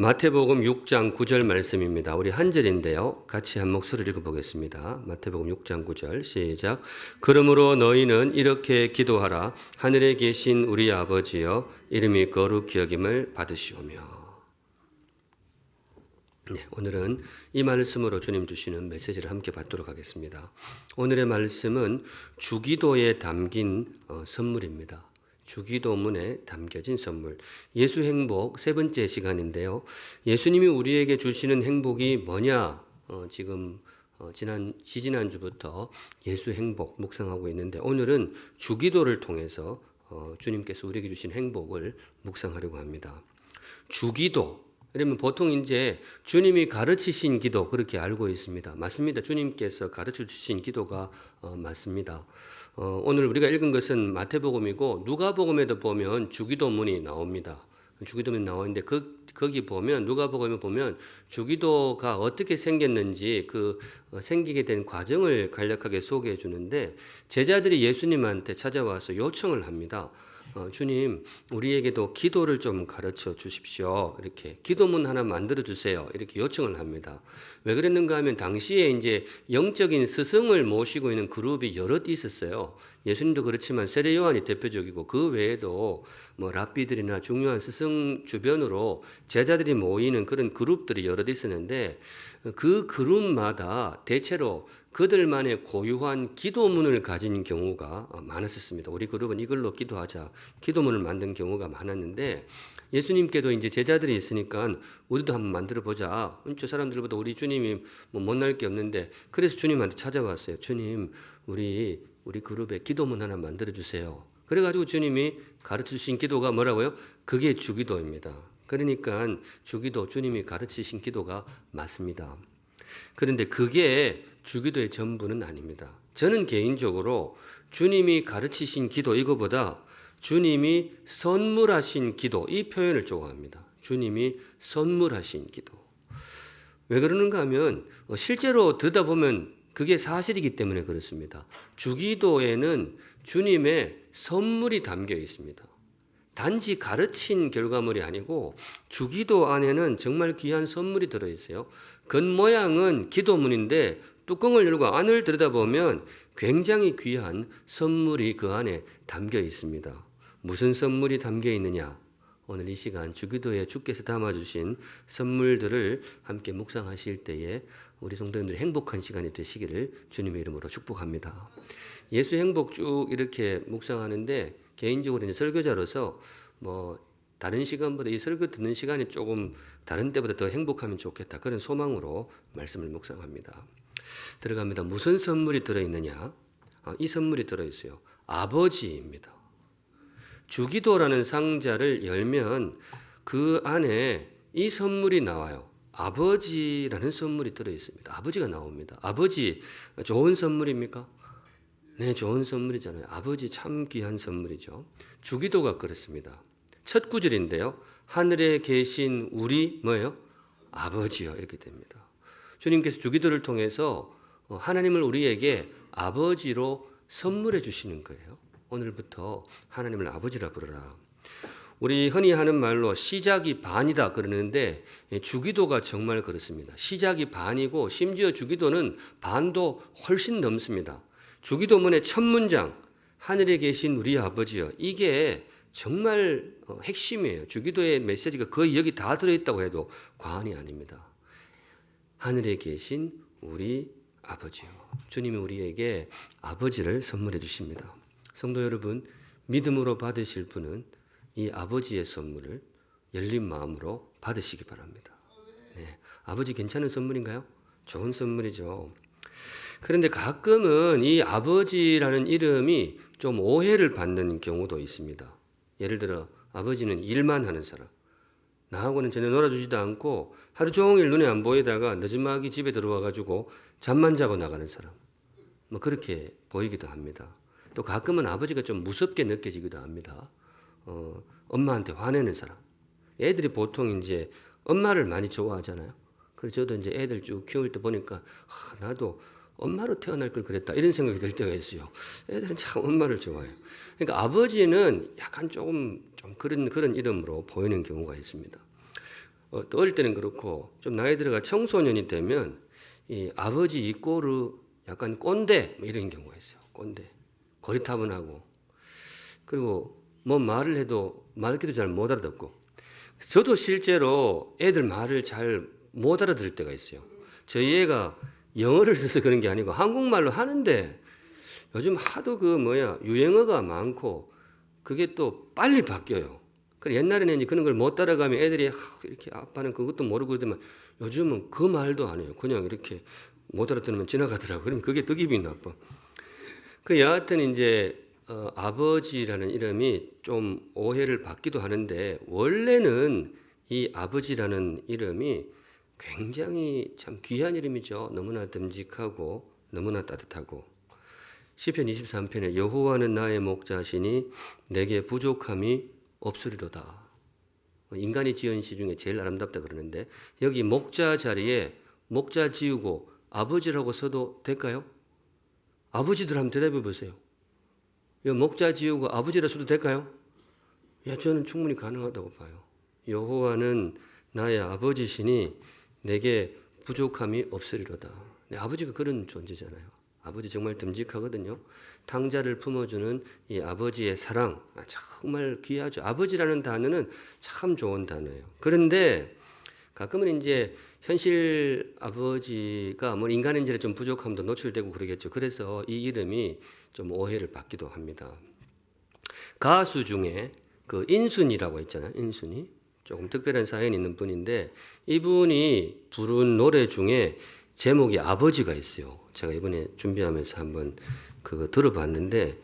마태복음 6장 9절 말씀입니다. 우리 한 절인데요. 같이 한 목소리를 읽어보겠습니다. 마태복음 6장 9절 시작. 그러므로 너희는 이렇게 기도하라. 하늘에 계신 우리 아버지여 이름이 거룩히 여김을 받으시오며. 네, 오늘은 이 말씀으로 주님 주시는 메시지를 함께 받도록 하겠습니다. 오늘의 말씀은 주기도에 담긴 선물입니다. 주기도문에 담겨진 선물. 예수 행복 세 번째 시간인데요. 예수님이 우리에게 주시는 행복이 뭐냐? 지지난주부터 예수 행복 묵상하고 있는데 오늘은 주기도를 통해서 주님께서 우리에게 주신 행복을 묵상하려고 합니다. 주기도. 그러면 보통 이제 주님이 가르치신 기도 그렇게 알고 있습니다. 맞습니다. 주님께서 가르쳐 주신 기도가 맞습니다. 오늘 우리가 읽은 것은 마태복음이고 누가복음에도 보면 주기도문이 나옵니다. 주기도문이 나오는데 거기 보면 누가복음에 보면 주기도가 어떻게 생겼는지 그 생기게 된 과정을 간략하게 소개해 주는데 제자들이 예수님한테 찾아와서 요청을 합니다. 주님, 우리에게도 기도를 좀 가르쳐 주십시오. 이렇게 기도문 하나 만들어 주세요. 이렇게 요청을 합니다. 왜 그랬는가 하면 당시에 이제 영적인 스승을 모시고 있는 그룹이 여럿 있었어요. 예수님도 그렇지만 세례 요한이 대표적이고 그 외에도 뭐 랍비들이나 중요한 스승 주변으로 제자들이 모이는 그런 그룹들이 여럿 있었는데 그 그룹마다 대체로 그들만의 고유한 기도문을 가진 경우가 많았었습니다. 우리 그룹은 이걸로 기도하자. 기도문을 만든 경우가 많았는데 예수님께도 이제 제자들이 있으니까 우리도 한번 만들어 보자. 저 사람들보다 우리 주님이 뭐 못날 게 없는데 그래서 주님한테 찾아왔어요. 주님, 우리 그룹에 기도문 하나 만들어 주세요. 그래가지고 주님이 가르쳐 주신 기도가 뭐라고요? 그게 주기도입니다. 그러니까 주기도 주님이 가르치신 기도가 맞습니다. 그런데 그게 주기도의 전부는 아닙니다. 저는 개인적으로 주님이 가르치신 기도 이거보다 주님이 선물하신 기도 이 표현을 좋아합니다. 주님이 선물하신 기도. 왜 그러는가 하면 실제로 듣다 보면 그게 사실이기 때문에 그렇습니다. 주기도에는 주님의 선물이 담겨 있습니다. 단지 가르친 결과물이 아니고 주기도 안에는 정말 귀한 선물이 들어있어요. 겉모양은 기도문인데 뚜껑을 열고 안을 들여다보면 굉장히 귀한 선물이 그 안에 담겨 있습니다. 무슨 선물이 담겨 있느냐? 오늘 이 시간 주기도에 주께서 담아주신 선물들을 함께 묵상하실 때에 우리 성도님들이 행복한 시간이 되시기를 주님의 이름으로 축복합니다. 예수 행복 쭉 이렇게 묵상하는데 개인적으로 이제 설교자로서 뭐 다른 시간보다 이 설교 듣는 시간이 조금 다른 때보다 더 행복하면 좋겠다. 그런 소망으로 말씀을 묵상합니다. 들어갑니다. 무슨 선물이 들어있느냐? 이 선물이 들어있어요. 아버지입니다. 주기도라는 상자를 열면 그 안에 이 선물이 나와요. 아버지라는 선물이 들어있습니다. 아버지가 나옵니다. 아버지 좋은 선물입니까? 네, 좋은 선물이잖아요. 아버지 참 귀한 선물이죠. 주기도가 그렇습니다. 첫 구절인데요. 하늘에 계신 우리 뭐예요? 아버지요. 이렇게 됩니다. 주님께서 주기도를 통해서 하나님을 우리에게 아버지로 선물해 주시는 거예요. 오늘부터 하나님을 아버지라 부르라. 우리 흔히 하는 말로 시작이 반이다 그러는데 주기도가 정말 그렇습니다. 시작이 반이고 심지어 주기도는 반도 훨씬 넘습니다. 주기도문의 첫 문장 하늘에 계신 우리 아버지여 이게 정말 핵심이에요. 주기도의 메시지가 거의 여기 다 들어있다고 해도 과언이 아닙니다. 하늘에 계신 우리 아버지요. 주님이 우리에게 아버지를 선물해 주십니다. 성도 여러분, 믿음으로 받으실 분은 이 아버지의 선물을 열린 마음으로 받으시기 바랍니다. 네, 아버지 괜찮은 선물인가요? 좋은 선물이죠. 그런데 가끔은 이 아버지라는 이름이 좀 오해를 받는 경우도 있습니다. 예를 들어 아버지는 일만 하는 사람. 나하고는 전혀 놀아주지도 않고 하루 종일 눈에 안 보이다가 늦은막이 집에 들어와가지고 잠만 자고 나가는 사람. 뭐 그렇게 보이기도 합니다. 또 가끔은 아버지가 좀 무섭게 느껴지기도 합니다. 엄마한테 화내는 사람. 애들이 보통 이제 엄마를 많이 좋아하잖아요. 그래서 저도 이제 애들 쭉 키울 때 보니까 나도 엄마로 태어날 걸 그랬다 이런 생각이 들 때가 있어요. 애들은 참 엄마를 좋아해요. 그러니까 아버지는 약간 좀 그런 이름으로 보이는 경우가 있습니다. 또 어릴 때는 그렇고 좀 나이 들어가 청소년이 되면 이 아버지 이꼬르 약간 꼰대 뭐 이런 경우가 있어요. 꼰대, 고리타분하고, 그리고 뭐 말을 해도 말귀도 잘 못 알아듣고. 저도 실제로 애들 말을 잘 못 알아들을 때가 있어요. 저희 애가 영어를 써서 그런 게 아니고 한국말로 하는데 요즘 하도 유행어가 많고 그게 또 빨리 바뀌어요. 그래 옛날에는 이제 그런 걸 못 따라가면 애들이 이렇게 아빠는 그것도 모르고 그러더만 요즘은 그 말도 안 해요. 그냥 이렇게 못 알아들으면 지나가더라고. 그러면 그게 더 기분이 나빠. 여하튼 이제 아버지라는 이름이 좀 오해를 받기도 하는데 원래는 이 아버지라는 이름이 굉장히 참 귀한 이름이죠. 너무나 듬직하고 너무나 따뜻하고. 시편 23편에 여호와는 나의 목자시니 내게 부족함이 없으리로다. 인간이 지은 시 중에 제일 아름답다 그러는데 여기 목자 자리에 목자 지우고 아버지라고 써도 될까요? 아버지들 한번 대답해 보세요. 목자 지우고 아버지라 써도 될까요? 저는 충분히 가능하다고 봐요. 여호와는 나의 아버지시니 내게 부족함이 없으리로다. 아버지가 그런 존재잖아요. 아버지 정말 듬직하거든요. 탕자를 품어주는 이 아버지의 사랑 정말 귀하죠. 아버지라는 단어는 참 좋은 단어예요. 그런데 가끔은 이제 현실 아버지가 뭐 인간인지라 좀 부족함도 노출되고 그러겠죠. 그래서 이 이름이 좀 오해를 받기도 합니다. 가수 중에 그 인순이라고 있잖아요. 인순이 조금 특별한 사연이 있는 분인데 이분이 부른 노래 중에 제목이 아버지가 있어요. 제가 이번에 준비하면서 한번 그거 들어봤는데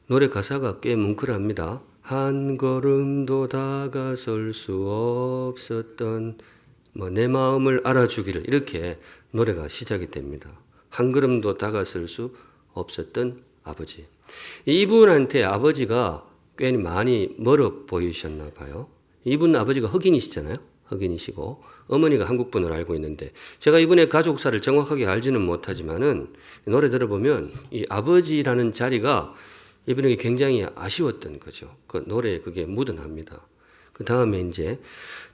노래 가사가 꽤 뭉클합니다. 한 걸음도 다가설 수 없었던 내 마음을 알아주기를 이렇게 노래가 시작이 됩니다. 한 걸음도 다가설 수 없었던 아버지. 이분한테 아버지가 꽤 많이 멀어 보이셨나 봐요. 이분 아버지가 흑인이시잖아요. 흑인이시고 어머니가 한국분을 알고 있는데 제가 이분의 가족사를 정확하게 알지는 못하지만은 노래 들어보면 이 아버지라는 자리가 이분에게 굉장히 아쉬웠던 거죠. 그 노래에 그게 묻어납니다. 그 다음에 이제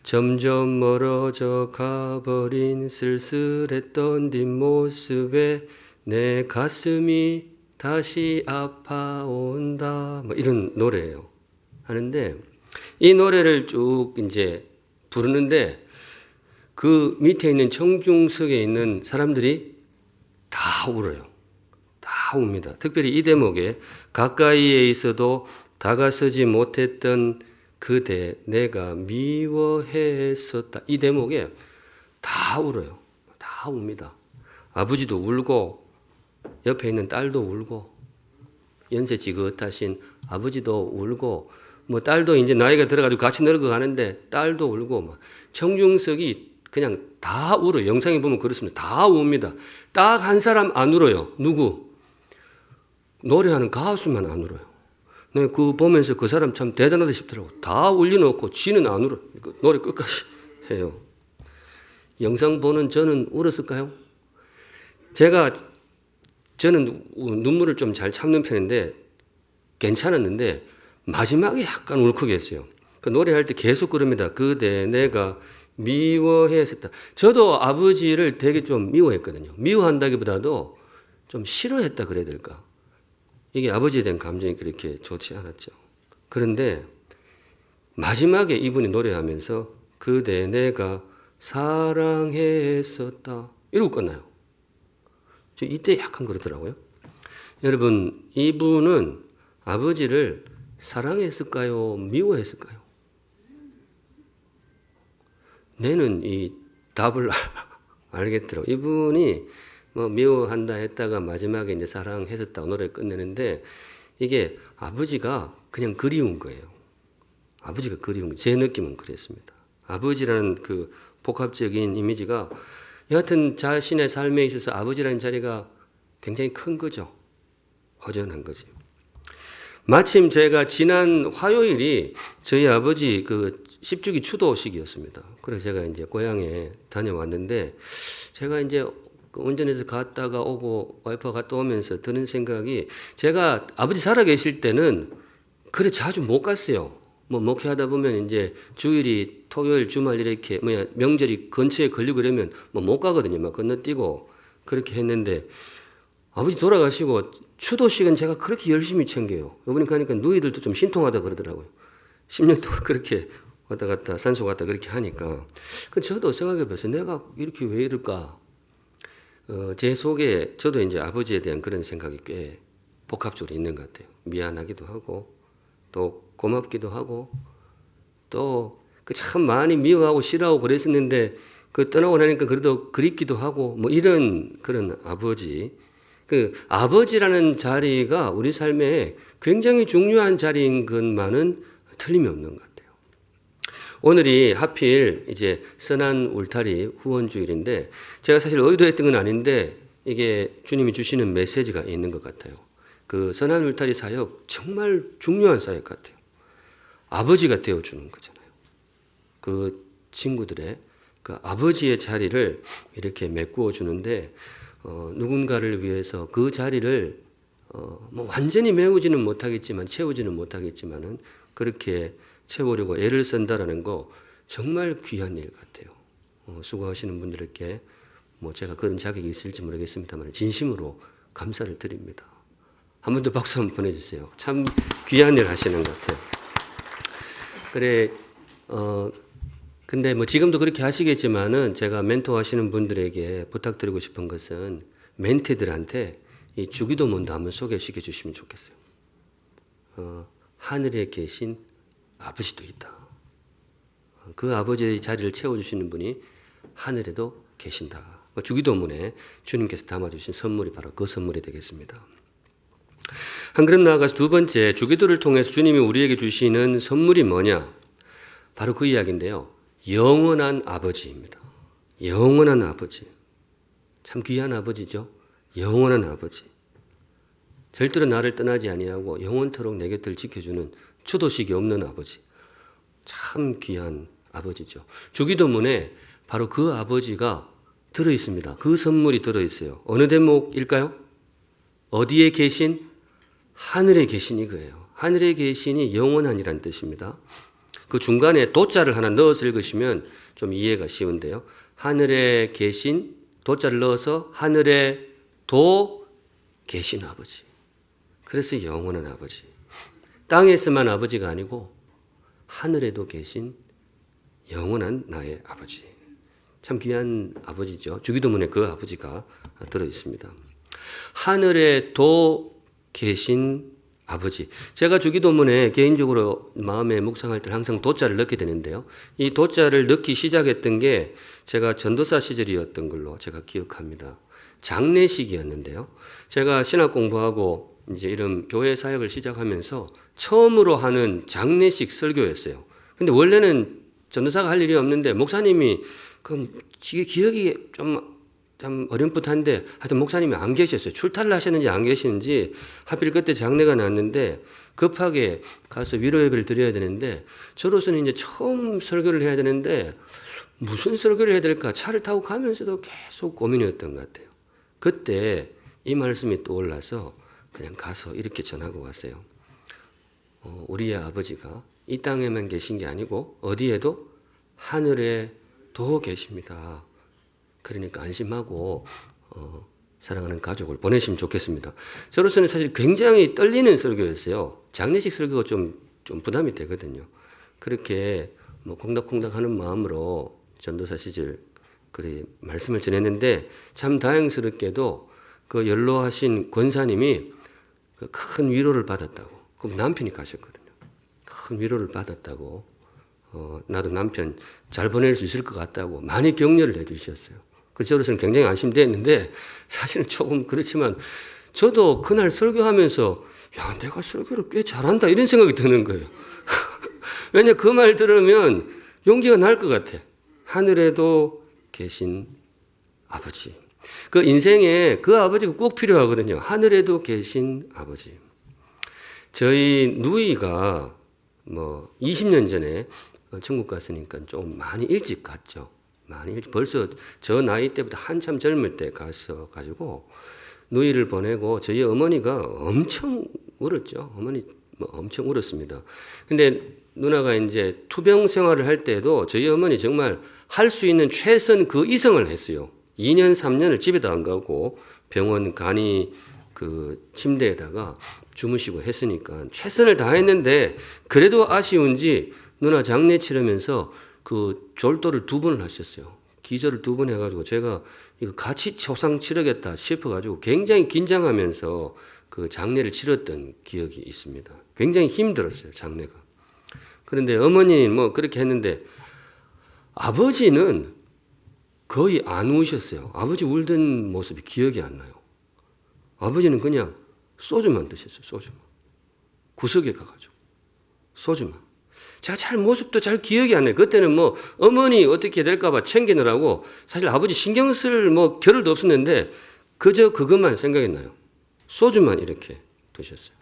점점 멀어져 가버린 쓸쓸했던 뒷모습에 내 가슴이 다시 아파온다. 이런 노래예요. 하는데 이 노래를 쭉 이제 부르는데 그 밑에 있는 청중석에 있는 사람들이 다 울어요. 다 웁니다. 특별히 이 대목에 가까이에 있어도 다가서지 못했던 그대 내가 미워했었다. 이 대목에 다 울어요. 다 웁니다. 아버지도 울고 옆에 있는 딸도 울고 연세 지긋하신 아버지도 울고 딸도 이제 나이가 들어가지고 같이 늙어가는데 딸도 울고 청중석이 그냥 다 울어요. 영상에 보면 그렇습니다. 다 웁니다. 딱 한 사람 안 울어요. 누구? 노래하는 가수만 안 울어요. 내가 그거 보면서 그 사람 참 대단하다 싶더라고. 다 울려놓고 지는 안 울어. 노래 끝까지 해요. 영상 보는 저는 울었을까요? 저는 눈물을 좀 잘 참는 편인데 괜찮았는데 마지막에 약간 울컥했어요. 그 노래할 때 계속 그럽니다. 그대 내가 미워했었다. 저도 아버지를 되게 좀 미워했거든요. 미워한다기보다도 좀 싫어했다 그래야 될까. 이게 아버지에 대한 감정이 그렇게 좋지 않았죠. 그런데 마지막에 이분이 노래하면서 그대 내가 사랑했었다 이러고 끝나요. 저 이때 약간 그러더라고요. 여러분 이분은 아버지를 사랑했을까요? 미워했을까요? 내는 이 답을 알겠더라고요. 이분이 미워한다 했다가 마지막에 이제 사랑했었다고 노래 끝내는데 이게 아버지가 그냥 그리운 거예요. 아버지가 그리운 거예요. 제 느낌은 그랬습니다. 아버지라는 그 복합적인 이미지가 여하튼 자신의 삶에 있어서 아버지라는 자리가 굉장히 큰 거죠. 허전한 거지. 마침 제가 지난 화요일이 저희 아버지 그 10주기 추도식이었습니다. 그래서 제가 이제 고향에 다녀왔는데 제가 이제 운전해서 갔다가 오고 와이프가 갔다 오면서 드는 생각이 제가 아버지 살아 계실 때는 그래 자주 못 갔어요. 뭐 목회하다 보면 이제 주일이 토요일 주말 이렇게 명절이 근처에 걸리고 그러면 뭐 못 가거든요. 막 건너뛰고 그렇게 했는데 아버지 돌아가시고 추도식은 제가 그렇게 열심히 챙겨요. 이번에 가니까 누이들도 좀 신통하다 그러더라고요. 10년 동안 그렇게 왔다 갔다 산소 갔다 그렇게 하니까 저도 생각해 봤어요. 내가 이렇게 왜 이럴까? 제 속에 저도 이제 아버지에 대한 그런 생각이 꽤 복합적으로 있는 것 같아요. 미안하기도 하고 또 고맙기도 하고 또 그 참 많이 미워하고 싫어하고 그랬었는데 그 떠나고 나니까 그래도 그립기도 하고 뭐 이런 그런 아버지. 그 아버지라는 자리가 우리 삶에 굉장히 중요한 자리인 것만은 틀림이 없는 것 같아요. 오늘이 하필 이제 선한 울타리 후원주일인데 제가 사실 의도했던 건 아닌데 이게 주님이 주시는 메시지가 있는 것 같아요. 그 선한 울타리 사역 정말 중요한 사역 같아요. 아버지가 되어주는 거잖아요. 그 친구들의 그 아버지의 자리를 이렇게 메꾸어 주는데 누군가를 위해서 그 자리를 뭐 완전히 메우지는 못하겠지만 채우지는 못하겠지만은 그렇게 채우려고 애를 쓴다라는 거 정말 귀한 일 같아요. 수고하시는 분들께 뭐 제가 그런 자격이 있을지 모르겠습니다만 진심으로 감사를 드립니다. 한 번 더 박수 한번 보내주세요. 참 귀한 일 하시는 것 같아요. 그래, 근데 뭐 지금도 그렇게 하시겠지만은 제가 멘토하시는 분들에게 부탁드리고 싶은 것은 멘티들한테 이 주기도문도 한번 소개시켜 주시면 좋겠어요. 하늘에 계신 아버지도 있다. 그 아버지의 자리를 채워주시는 분이 하늘에도 계신다. 주기도문에 주님께서 담아주신 선물이 바로 그 선물이 되겠습니다. 한 걸음 나아가서 두 번째, 주기도를 통해서 주님이 우리에게 주시는 선물이 뭐냐? 바로 그 이야기인데요. 영원한 아버지입니다. 영원한 아버지. 참 귀한 아버지죠. 영원한 아버지. 절대로 나를 떠나지 아니하고 영원토록 내 곁을 지켜주는 추도식이 없는 아버지. 참 귀한 아버지죠. 주기도문에 바로 그 아버지가 들어있습니다. 그 선물이 들어있어요. 어느 대목일까요? 어디에 계신? 하늘에 계신 이거예요. 하늘에 계신이 영원한이라는 뜻입니다. 그 중간에 도자를 하나 넣어서 읽으시면 좀 이해가 쉬운데요. 하늘에 계신 도자를 넣어서 하늘에 도 계신 아버지. 그래서 영원한 아버지. 땅에서만 아버지가 아니고 하늘에도 계신 영원한 나의 아버지. 참 귀한 아버지죠. 주기도문에 그 아버지가 들어있습니다. 하늘에도 계신 아버지. 제가 주기도문에 개인적으로 마음에 묵상할 때 항상 도자를 넣게 되는데요. 이 도자를 넣기 시작했던 게 제가 전도사 시절이었던 걸로 제가 기억합니다. 장례식이었는데요. 제가 신학 공부하고 이제 이런 교회 사역을 시작하면서 처음으로 하는 장례식 설교였어요. 근데 원래는 전도사가 할 일이 없는데 목사님이 기억이 참 어렴풋한데 하여튼 목사님이 안 계셨어요. 출타를 하셨는지 안 계시는지 하필 그때 장례가 났는데 급하게 가서 위로 예배를 드려야 되는데 저로서는 이제 처음 설교를 해야 되는데 무슨 설교를 해야 될까 차를 타고 가면서도 계속 고민이었던 것 같아요. 그때 이 말씀이 떠올라서 그냥 가서 이렇게 전하고 왔어요. 우리의 아버지가 이 땅에만 계신 게 아니고 어디에도 하늘에도 계십니다. 그러니까 안심하고 사랑하는 가족을 보내시면 좋겠습니다. 저로서는 사실 굉장히 떨리는 설교였어요. 장례식 설교가 좀 부담이 되거든요. 그렇게 뭐 콩닥콩닥하는 마음으로 전도사 시절 그리 말씀을 전했는데 참 다행스럽게도 그 연로하신 권사님이 그 큰 위로를 받았다고. 그럼 남편이 가셨거든요. 큰 위로를 받았다고. 나도 남편 잘 보낼 수 있을 것 같다고 많이 격려를 해주셨어요. 그래서 저로서는 굉장히 안심됐는데 사실은 조금 그렇지만 저도 그날 설교하면서 야, 내가 설교를 꽤 잘한다 이런 생각이 드는 거예요. 왜냐 그 말 들으면 용기가 날 것 같아. 하늘에도 계신 아버지. 그 인생에 그 아버지가 꼭 필요하거든요. 하늘에도 계신 아버지. 저희 누이가 뭐 20년 전에 천국 갔으니까 좀 많이 일찍 갔죠. 벌써 저 나이 때부터 한참 젊을 때 갔어 가지고 누이를 보내고 저희 어머니가 엄청 울었죠. 어머니 엄청 울었습니다. 근데 누나가 이제 투병 생활을 할 때도 저희 어머니 정말 할 수 있는 최선 그 이상을 했어요. 2년, 3년을 집에도 안 가고 병원 간이 그 침대에다가 주무시고 했으니까 최선을 다했는데 그래도 아쉬운지 누나 장례 치르면서 그 졸도를 2번을 하셨어요. 기절을 2번 해가지고 제가 이거 같이 초상 치르겠다 싶어가지고 굉장히 긴장하면서 그 장례를 치렀던 기억이 있습니다. 굉장히 힘들었어요, 장례가. 그런데 어머니는 뭐 그렇게 했는데 아버지는 거의 안 우셨어요. 아버지 울던 모습이 기억이 안 나요. 아버지는 그냥 소주만 드셨어요. 소주만. 구석에 가가지고 소주만. 제가 잘 모습도 잘 기억이 안 나요. 그때는 뭐 어머니 어떻게 될까봐 챙기느라고 사실 아버지 신경 쓸 뭐 겨를도 없었는데 그저 그것만 생각이 나요. 소주만 이렇게 드셨어요.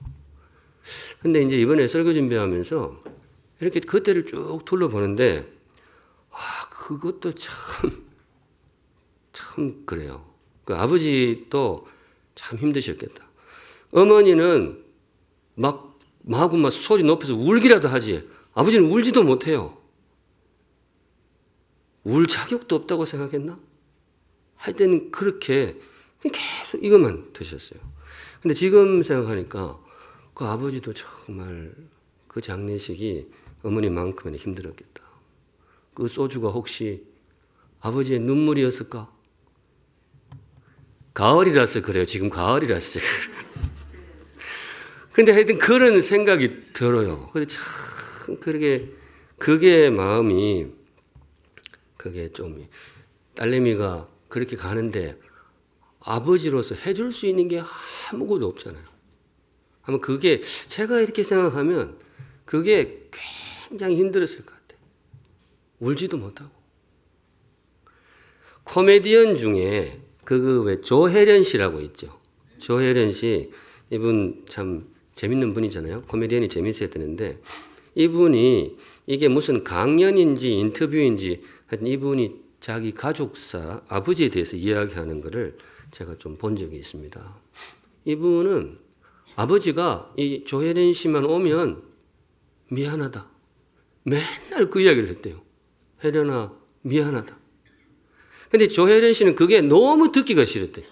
근데 이제 이번에 설교 준비하면서 이렇게 그때를 쭉 둘러보는데 그것도 참 그래요. 그 아버지도 참 힘드셨겠다. 어머니는 마구 소리 높여서 울기라도 하지. 아버지는 울지도 못해요. 울 자격도 없다고 생각했나? 하여튼 그렇게 계속 이것만 드셨어요. 근데 지금 생각하니까 그 아버지도 정말 그 장례식이 어머니만큼이나 힘들었겠다. 그 소주가 혹시 아버지의 눈물이었을까? 가을이라서 그래요. 지금 가을이라서. 근데 하여튼 그런 생각이 들어요. 근데 참 그게 마음이 그게 좀 딸내미가 그렇게 가는데 아버지로서 해줄 수 있는 게 아무것도 없잖아요. 아마 그게 제가 이렇게 생각하면 그게 굉장히 힘들었을 것 같아요. 울지도 못하고. 코미디언 중에 왜 조혜련 씨라고 있죠. 조혜련 씨 이분 참 재밌는 분이잖아요. 코미디언이 재밌어야 되는데 이분이 이게 무슨 강연인지 인터뷰인지 하여튼 이분이 자기 가족사 아버지에 대해서 이야기하는 것을 제가 좀 본 적이 있습니다. 이분은 아버지가 이 조혜련 씨만 오면 미안하다. 맨날 그 이야기를 했대요. 혜련아 미안하다. 근데 조혜련 씨는 그게 너무 듣기가 싫었대요.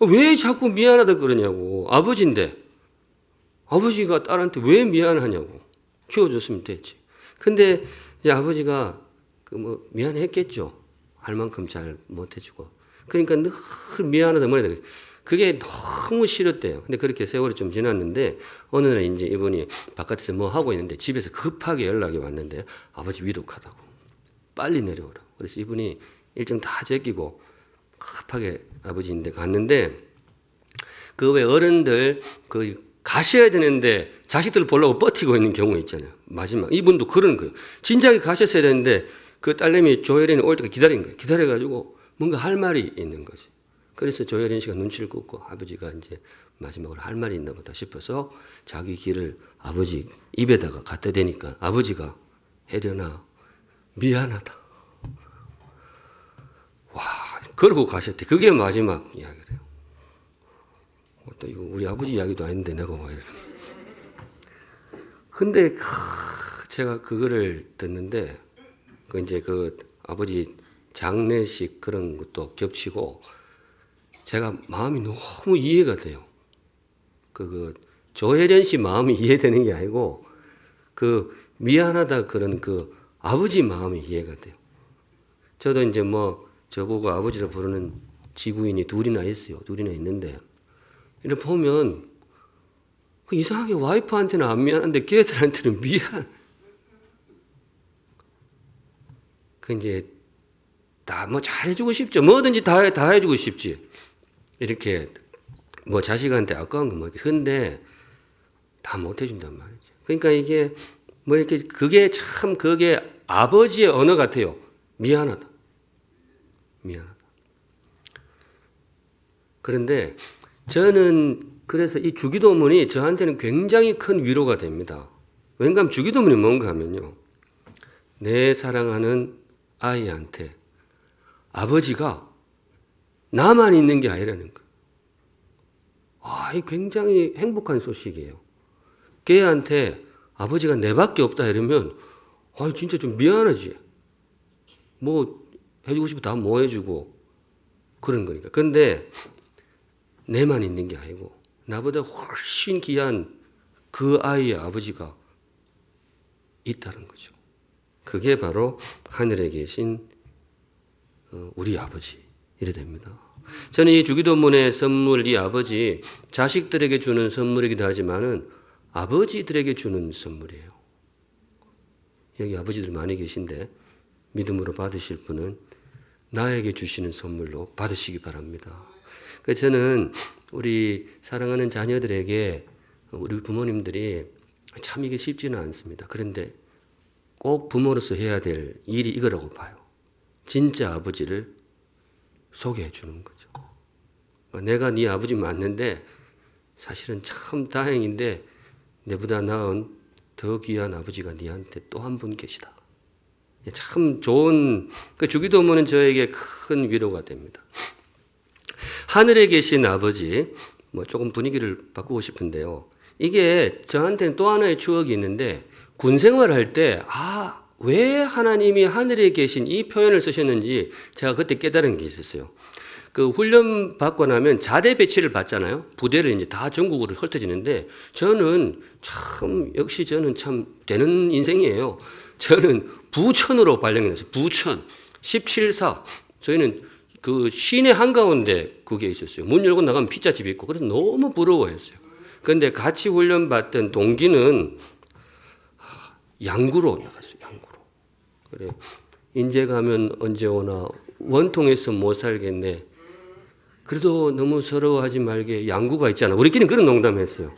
왜 자꾸 미안하다 그러냐고. 아버지인데. 아버지가 딸한테 왜 미안하냐고. 키워줬으면 됐지. 근데 이제 아버지가 미안했겠죠. 할 만큼 잘 못해주고. 그러니까 늘 미안하다 뭐라 그게 너무 싫었대요. 근데 그렇게 세월이 좀 지났는데 어느 날 이제 이분이 바깥에서 뭐 하고 있는데 집에서 급하게 연락이 왔는데 아버지 위독하다고. 빨리 내려오라고. 그래서 이분이 일정 다 제끼고 급하게 아버지인데 갔는데 그 왜 어른들 가셔야 되는데 자식들 보려고 버티고 있는 경우 있잖아요. 마지막 이분도 그런 거예요. 진작에 가셨어야 되는데 그 딸내미 조혜련이 올 때까지 기다린 거예요. 기다려가지고 뭔가 할 말이 있는 거지. 그래서 조혜련 씨가 눈치를 끄고 아버지가 이제 마지막으로 할 말이 있나 보다 싶어서 자기 길을 아버지 입에다가 갖다 대니까 아버지가 혜련아 미안하다. 와, 그러고 가셨대. 그게 마지막 이야기래요. 또 이거 우리 아버지 이야기도 아닌데 내가 와 이래. 근데 제가 그거를 듣는데 이제 아버지 장례식 그런 것도 겹치고 제가 마음이 너무 이해가 돼요. 조혜련 씨 마음이 이해되는 게 아니고 미안하다 그런 아버지 마음이 이해가 돼요. 저도 이제 저보고 아버지라 부르는 지구인이 둘이나 있어요. 둘이나 있는데 이렇게 보면 이상하게 와이프한테는 안 미안한데 걔들한테는 미안. 이제 다 잘해주고 싶죠. 뭐든지 다 해주고 싶지. 이렇게 자식한테 아까운 거 근데 다 못해준단 말이죠. 그러니까 이게 그게 아버지의 언어 같아요. 미안하다. 미안하다. 그런데 저는 그래서 이 주기도문이 저한테는 굉장히 큰 위로가 됩니다. 왜냐하면 주기도문이 뭔가 하면요. 내 사랑하는 아이한테 아버지가 나만 있는 게 아니라는 거예요. 이 굉장히 행복한 소식이에요. 걔한테 아버지가 내밖에 없다 이러면 진짜 좀 미안하지. 뭐 해주고 싶어 다 뭐 해주고 그런 거니까. 근데 내만 있는 게 아니고 나보다 훨씬 귀한 그 아이의 아버지가 있다는 거죠. 그게 바로 하늘에 계신 우리 아버지 이래 됩니다. 저는 이 주기도문의 선물, 이 아버지 자식들에게 주는 선물이기도 하지만은 아버지들에게 주는 선물이에요. 여기 아버지들 많이 계신데 믿음으로 받으실 분은 나에게 주시는 선물로 받으시기 바랍니다. 그래서 저는 우리 사랑하는 자녀들에게 우리 부모님들이 참 이게 쉽지는 않습니다. 그런데 꼭 부모로서 해야 될 일이 이거라고 봐요. 진짜 아버지를 소개해 주는 거죠. 내가 네 아버지 맞는데 사실은 참 다행인데 내보다 나은 더 귀한 아버지가 네한테 또 한 분 계시다. 참 좋은 주기도문은 저에게 큰 위로가 됩니다. 하늘에 계신 아버지, 조금 분위기를 바꾸고 싶은데요. 이게 저한테는 또 하나의 추억이 있는데 군 생활할 때 왜 하나님이 하늘에 계신 이 표현을 쓰셨는지 제가 그때 깨달은 게 있었어요. 그 훈련 받고 나면 자대 배치를 받잖아요. 부대를 이제 다 전국으로 흩어지는데 역시 저는 참 되는 인생이에요. 저는 부천으로 발령이 났어요. 부천 17사. 저희는 그 시내 한가운데 그게 있었어요. 문 열고 나가면 피자집이 있고 그래서 너무 부러워했어요. 그런데 같이 훈련 받던 동기는 양구로 나갔어요. 양구로. 그래 인제 가면 언제 오나 원통에서 못 살겠네. 그래도 너무 서러워하지 말게 양구가 있잖아. 우리끼리는 그런 농담했어요.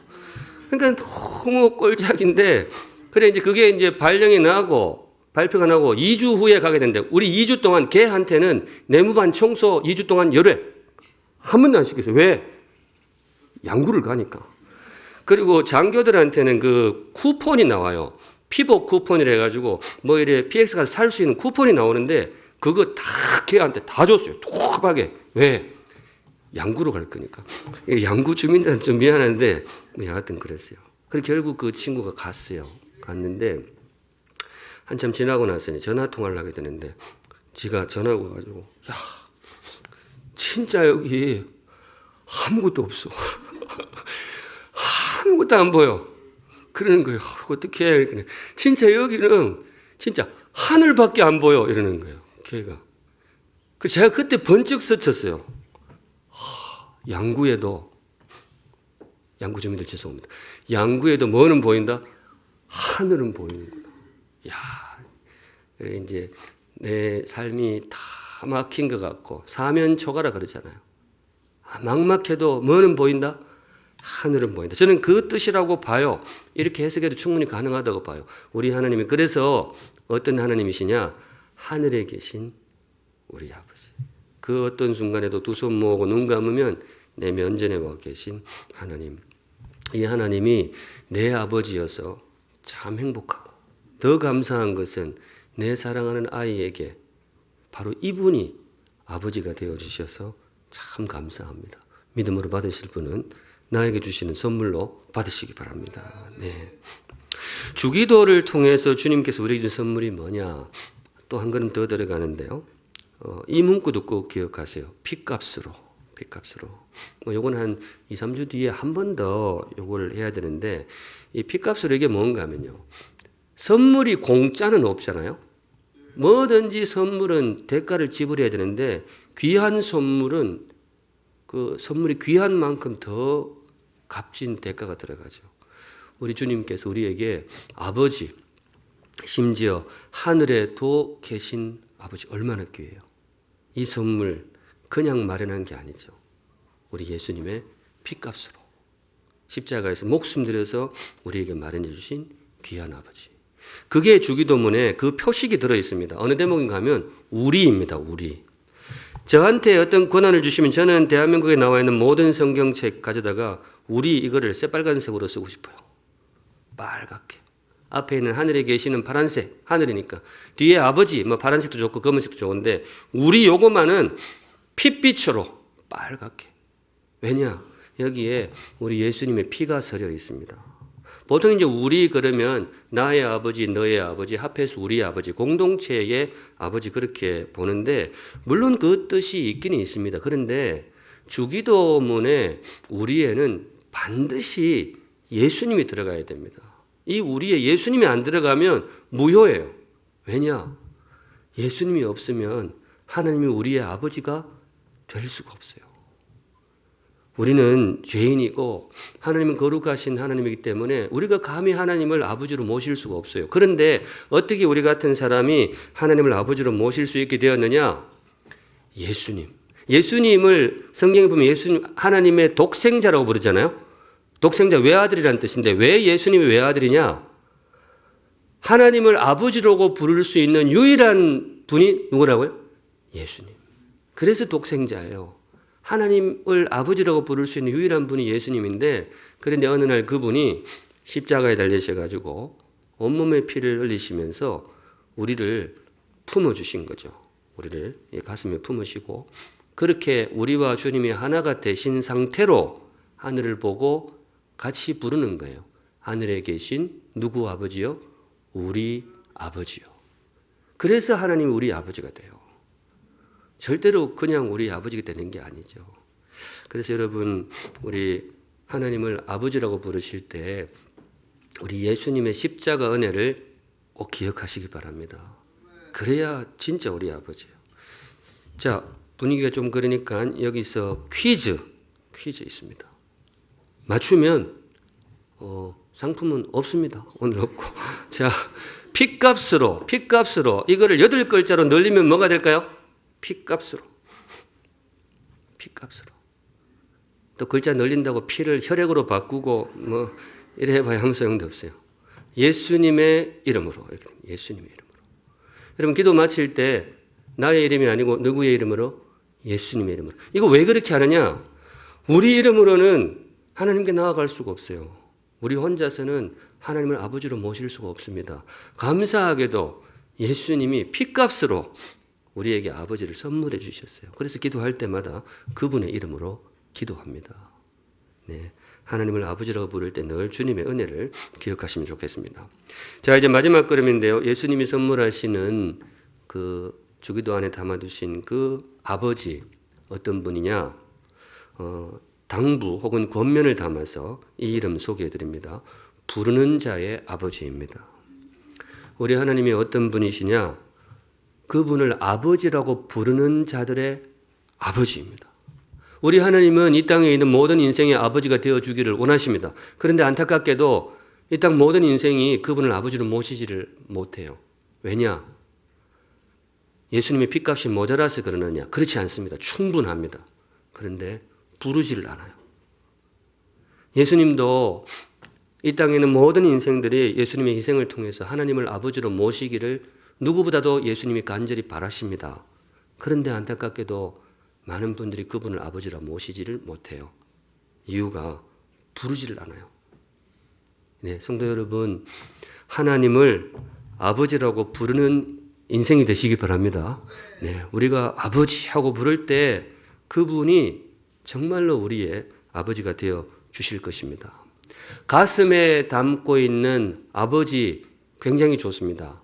그러니까 너무 꼴짝인데 그래 이제 그게 이제 발표가 나고 2주 후에 가게 되는데 우리 2주 동안 걔한테는 내무반 청소 2주 동안 열회 한 번도 안 시켰어요. 왜? 양구를 가니까. 그리고 장교들한테는 그 쿠폰이 나와요. 피복 쿠폰이라 해가지고 이래 PX 가서 살 수 있는 쿠폰이 나오는데 그거 다 걔한테 다 줬어요. 톡하게. 왜? 양구로 갈 거니까. 양구 주민들한테 좀 미안한데 여하튼 그랬어요. 그래서 결국 그 친구가 갔어요. 갔는데 한참 지나고 나서 전화 통화를 하게 되는데 지가 전화가 와가지고 야 진짜 여기 아무것도 없어. 아무것도 안 보여. 그러는 거예요. 어떻게 해? 그러니까 진짜 여기는 진짜 하늘밖에 안 보여. 이러는 거예요. 걔가. 제가 그때 번쩍 스쳤어요. 양구 주민들 죄송합니다. 양구에도 뭐는 보인다? 하늘은 보이는구나. 야, 그래 이제 내 삶이 다 막힌 것 같고 사면초가라 그러잖아요. 막막해도 뭐는 보인다? 하늘은 보인다. 저는 그 뜻이라고 봐요. 이렇게 해석해도 충분히 가능하다고 봐요. 우리 하나님이 그래서 어떤 하나님이시냐? 하늘에 계신 우리 아버지. 그 어떤 순간에도 두 손 모으고 눈 감으면 내 면전에 와 계신 하나님. 이 하나님이 내 아버지여서 참 행복하고 더 감사한 것은 내 사랑하는 아이에게 바로 이분이 아버지가 되어주셔서 참 감사합니다. 믿음으로 받으실 분은 나에게 주시는 선물로 받으시기 바랍니다. 네. 주기도를 통해서 주님께서 우리에게 준 선물이 뭐냐? 또 한 걸음 더 들어가는데요. 이 문구도 꼭 기억하세요. 핏값으로. 요건 한 2, 3주 뒤에 한 번 더 요걸 해야 되는데 이 핏값으로 이게 뭔가 하면요. 선물이 공짜는 없잖아요. 뭐든지 선물은 대가를 지불해야 되는데 귀한 선물은 그 선물이 귀한 만큼 더 값진 대가가 들어가죠. 우리 주님께서 우리에게 아버지, 심지어 하늘에도 계신 아버지 얼마나 귀해요. 이 선물 그냥 마련한 게 아니죠. 우리 예수님의 피값으로 십자가에서 목숨 들여서 우리에게 마련해 주신 귀한 아버지. 그게 주기도문에 그 표식이 들어 있습니다. 어느 대목인가 하면 우리입니다. 우리. 저한테 어떤 권한을 주시면 저는 대한민국에 나와 있는 모든 성경책 가져다가 우리 이거를 새빨간색으로 쓰고 싶어요. 빨갛게. 앞에 있는 하늘에 계시는 파란색, 하늘이니까. 뒤에 아버지, 파란색도 좋고 검은색도 좋은데 우리 요거만은 핏빛으로 빨갛게. 왜냐? 여기에 우리 예수님의 피가 서려 있습니다. 보통 이제 우리 그러면 나의 아버지, 너의 아버지, 합해서 우리 아버지, 공동체의 아버지 그렇게 보는데 물론 그 뜻이 있기는 있습니다. 그런데 주기도문에 우리에는 반드시 예수님이 들어가야 됩니다. 이 우리에 예수님이 안 들어가면 무효예요. 왜냐? 예수님이 없으면 하나님이 우리의 아버지가 될 수가 없어요. 우리는 죄인이고 하나님은 거룩하신 하나님이기 때문에 우리가 감히 하나님을 아버지로 모실 수가 없어요. 그런데 어떻게 우리 같은 사람이 하나님을 아버지로 모실 수 있게 되었느냐? 예수님. 예수님을 성경에 보면 예수님 하나님의 독생자라고 부르잖아요. 독생자 외아들이라는 뜻인데 왜 예수님이 외아들이냐? 하나님을 아버지라고 부를 수 있는 유일한 분이 누구라고요? 예수님. 그래서 독생자예요. 하나님을 아버지라고 부를 수 있는 유일한 분이 예수님인데 그런데 어느 날 그분이 십자가에 달리셔가지고 온몸에 피를 흘리시면서 우리를 품어주신 거죠. 우리를 가슴에 품으시고 그렇게 우리와 주님이 하나가 되신 상태로 하늘을 보고 같이 부르는 거예요. 하늘에 계신 누구 아버지요? 우리 아버지요. 그래서 하나님이 우리 아버지가 돼요. 절대로 그냥 우리 아버지가 되는 게 아니죠. 그래서 여러분 우리 하나님을 아버지라고 부르실 때 우리 예수님의 십자가 은혜를 꼭 기억하시기 바랍니다. 그래야 진짜 우리 아버지예요. 자, 분위기가 좀 그러니까 여기서 퀴즈 있습니다. 맞추면 상품은 없습니다. 오늘 없고. 자, 핏값으로 이거를 8글자로 늘리면 뭐가 될까요? 핏값으로. 또 글자 늘린다고 피를 혈액으로 바꾸고 뭐 이래 해봐야 아무 소용도 없어요. 예수님의 이름으로 이렇게 예수님의 이름으로. 여러분 기도 마칠 때 나의 이름이 아니고 누구의 이름으로? 예수님의 이름으로. 이거 왜 그렇게 하느냐? 우리 이름으로는 하나님께 나아갈 수가 없어요. 우리 혼자서는 하나님을 아버지로 모실 수가 없습니다. 감사하게도 예수님이 핏값으로 우리에게 아버지를 선물해 주셨어요. 그래서 기도할 때마다 그분의 이름으로 기도합니다. 네, 하나님을 아버지라고 부를 때 늘 주님의 은혜를 기억하시면 좋겠습니다. 자, 이제 마지막 걸음인데요. 예수님이 선물하시는 그 주기도 안에 담아두신 그 아버지 어떤 분이냐? 당부 혹은 권면을 담아서 이 이름 소개해 드립니다. 부르는 자의 아버지입니다. 우리 하나님이 어떤 분이시냐? 그분을 아버지라고 부르는 자들의 아버지입니다. 우리 하나님은 이 땅에 있는 모든 인생의 아버지가 되어주기를 원하십니다. 그런데 안타깝게도 이 땅 모든 인생이 그분을 아버지로 모시지를 못해요. 왜냐? 예수님의 핏값이 모자라서 그러느냐? 그렇지 않습니다. 충분합니다. 그런데 부르지를 않아요. 예수님도 이 땅에 있는 모든 인생들이 예수님의 희생을 통해서 하나님을 아버지로 모시기를 누구보다도 예수님이 간절히 바라십니다. 그런데 안타깝게도 많은 분들이 그분을 아버지라 모시지를 못해요. 이유가 부르지를 않아요. 네, 성도 여러분, 하나님을 아버지라고 부르는 인생이 되시기 바랍니다. 네, 우리가 아버지 하고 부를 때 그분이 정말로 우리의 아버지가 되어 주실 것입니다. 가슴에 담고 있는 아버지 굉장히 좋습니다.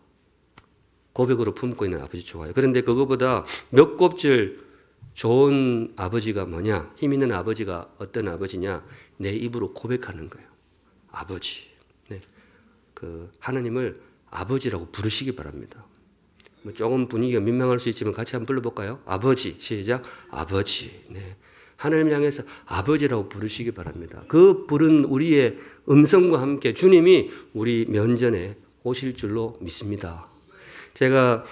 고백으로 품고 있는 아버지 좋아요. 그런데 그거보다 몇 곱절 좋은 아버지가 뭐냐? 힘 있는 아버지가 어떤 아버지냐? 내 입으로 고백하는 거예요. 아버지. 네. 그 하나님을 아버지라고 부르시기 바랍니다. 뭐 조금 분위기가 민망할 수 있지만 같이 한번 불러볼까요? 아버지. 시작. 아버지. 네. 하나님 향해서 아버지라고 부르시기 바랍니다. 그 부른 우리의 음성과 함께 주님이 우리 면전에 오실 줄로 믿습니다. 제가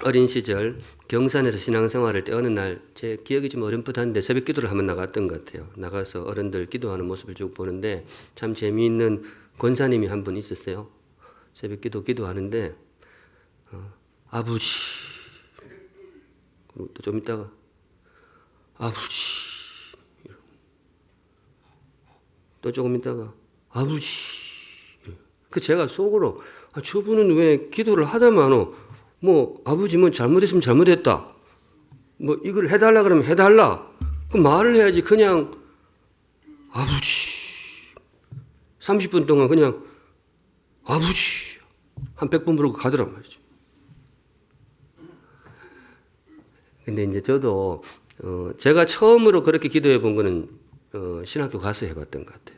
어린 시절 경산에서 신앙생활할 때 어느 날 제 기억이 좀 어렴풋한데 새벽 기도를 한번 나갔던 것 같아요. 나가서 어른들 기도하는 모습을 쭉 보는데 참 재미있는 권사님이 한 분 있었어요. 새벽 기도하는데 아버지 그리고 또 좀 있다가 아버지 또 조금 있다가 아버지 그 제가 속으로 저분은 왜 기도를 하다마는 뭐 아버지 뭐 잘못했으면 잘못했다 뭐 이걸 해달라 그러면 해달라 그 말을 해야지 그냥 아버지 30분 동안 그냥 아버지 한 100번 부르고 가더란 말이죠. 근데 이제 저도 제가 처음으로 그렇게 기도해 본 거는 신학교 가서 해봤던 것 같아요.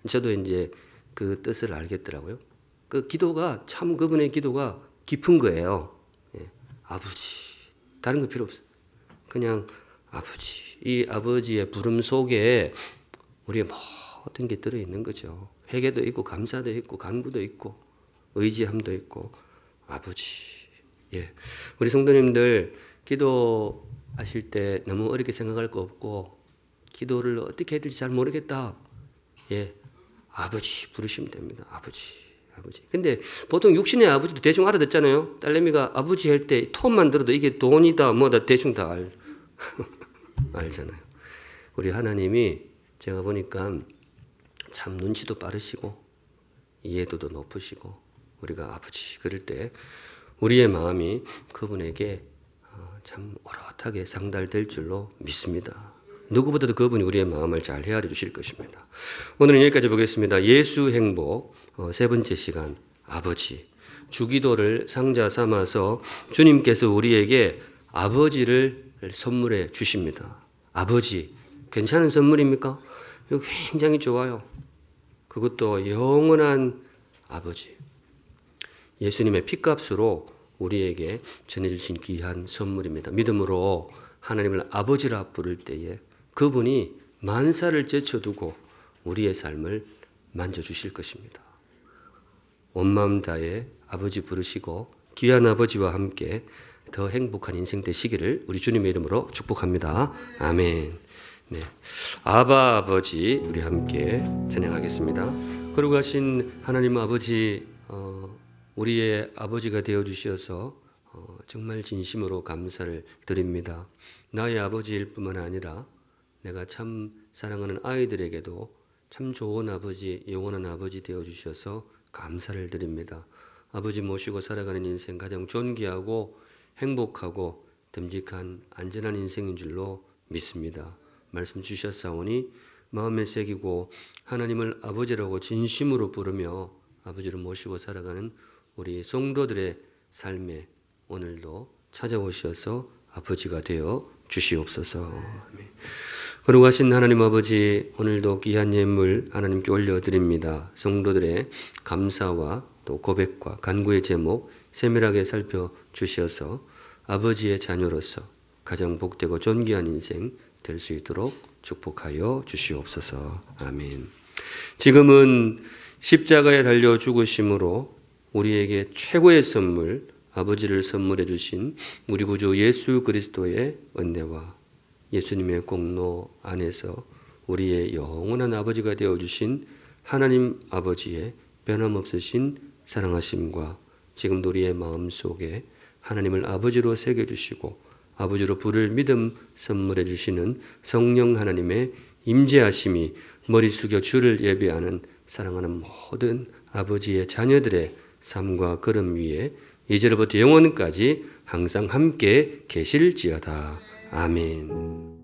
저도 이제 그 뜻을 알겠더라고요. 그 기도가 참 그분의 기도가 깊은 거예요. 예. 아버지 다른 거 필요 없어요. 그냥 아버지. 이 아버지의 부름 속에 우리의 모든 게 들어있는 거죠. 회개도 있고 감사도 있고 간구도 있고 의지함도 있고 아버지. 예. 우리 성도님들 기도하실 때 너무 어렵게 생각할 거 없고 기도를 어떻게 해야 될지 잘 모르겠다. 예. 아버지 부르시면 됩니다. 아버지. 근데 보통 육신의 아버지도 대충 알아듣잖아요. 딸내미가 아버지 할 때 톤만 들어도 이게 돈이다 뭐다 대충 다 알잖아요. 우리 하나님이 제가 보니까 참 눈치도 빠르시고 이해도도 높으시고 우리가 아버지 그럴 때 우리의 마음이 그분에게 참 오롯하게 상달될 줄로 믿습니다. 누구보다도 그분이 우리의 마음을 잘 헤아려 주실 것입니다. 오늘은 여기까지 보겠습니다. 예수 행복 세 번째 시간 아버지 주기도를 상자 삼아서 주님께서 우리에게 아버지를 선물해 주십니다. 아버지 괜찮은 선물입니까? 이거 굉장히 좋아요. 그것도 영원한 아버지 예수님의 피값으로 우리에게 전해주신 귀한 선물입니다. 믿음으로 하나님을 아버지라 부를 때에 그분이 만사를 제쳐두고 우리의 삶을 만져주실 것입니다. 온 마음 다해 아버지 부르시고 귀한 아버지와 함께 더 행복한 인생 되시기를 우리 주님의 이름으로 축복합니다. 아멘. 네, 아바 아버지 우리 함께 찬양하겠습니다. 거룩하신 하나님 아버지 우리의 아버지가 되어주셔서 정말 진심으로 감사를 드립니다. 나의 아버지일 뿐만 아니라 내가 참 사랑하는 아이들에게도 참 좋은 아버지, 영원한 아버지 되어주셔서 감사를 드립니다. 아버지 모시고 살아가는 인생 가장 존귀하고 행복하고 듬직한 안전한 인생인 줄로 믿습니다. 말씀 주셨사오니 마음에 새기고 하나님을 아버지라고 진심으로 부르며 아버지를 모시고 살아가는 우리 성도들의 삶에 오늘도 찾아오셔서 아버지가 되어 주시옵소서. 거룩하신 하나님 아버지 오늘도 귀한 예물 하나님께 올려드립니다. 성도들의 감사와 또 고백과 간구의 제목 세밀하게 살펴주셔서 아버지의 자녀로서 가장 복되고 존귀한 인생 될 수 있도록 축복하여 주시옵소서. 아멘. 지금은 십자가에 달려 죽으심으로 우리에게 최고의 선물 아버지를 선물해 주신 우리 구주 예수 그리스도의 은혜와 예수님의 공로 안에서 우리의 영원한 아버지가 되어주신 하나님 아버지의 변함없으신 사랑하심과 지금도 우리의 마음속에 하나님을 아버지로 새겨주시고 아버지로 부를 믿음 선물해 주시는 성령 하나님의 임재하심이 머리 숙여 주를 예배하는 사랑하는 모든 아버지의 자녀들의 삶과 걸음 위에 이제로부터 영원까지 항상 함께 계실지어다. 아멘.